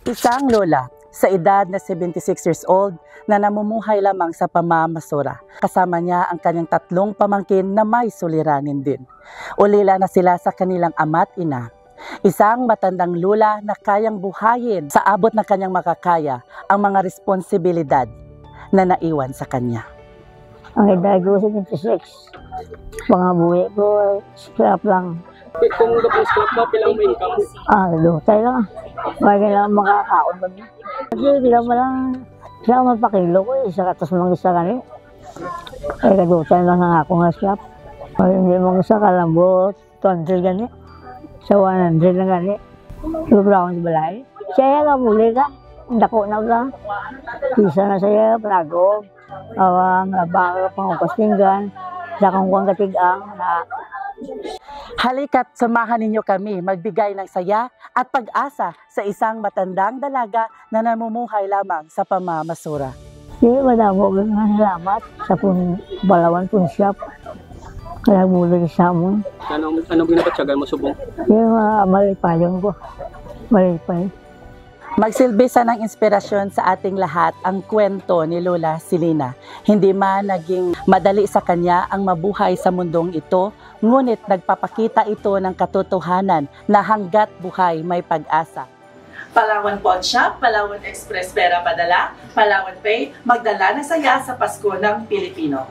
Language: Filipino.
Isang lola sa edad na 76 years old na namumuhay lamang sa pamamasura. Kasama niya ang kanyang 3 pamangkin na may suliranin din. Ulila na sila sa kanilang ama't ina. Isang matandang lola na kayang buhayin sa abot ng kanyang makakaya ang mga responsibilidad na naiwan sa kanya. Ang edad ko 76. Mga buhay ko, scrap lang. Kung lupang scrap ba, pilang may income? Lutay lang. Bagay lang makakaon ba niya. Kasi hindi naman lang siya magpakilo ko, isa katas mga isa kani. Kadutay lang ang ako nga scrap. Hindi mga isa kalambot, 200 gani. Sa 100 lang gani. Lubra akong sa balay. Siya nga muli ka. Dako na ba? Isa na siya, prago. Awang baka pangkastinggan. Sa kong katigang na. Halika't samahan ninyo kami magbigay ng saya at pag-asa sa isang matandang dalaga na namumuhay lamang sa pamamasura. Madamo nga salamat sa Balawan Punsyap. Kaya muli sa amon. Anong ginapatsagan mo, Subong? Yung malipayon ko. Malipay. Magsilbi sa ng inspirasyon sa ating lahat ang kwento ni Lola Silina. Hindi man naging madali sa kanya ang mabuhay sa mundong ito, ngunit nagpapakita ito ng katotohanan na hanggat buhay may pag-asa. Palawan Pawn Shop, Palawan Express Pera Padala, Palawan Pay, magdala ng saya sa Pasko ng Pilipino.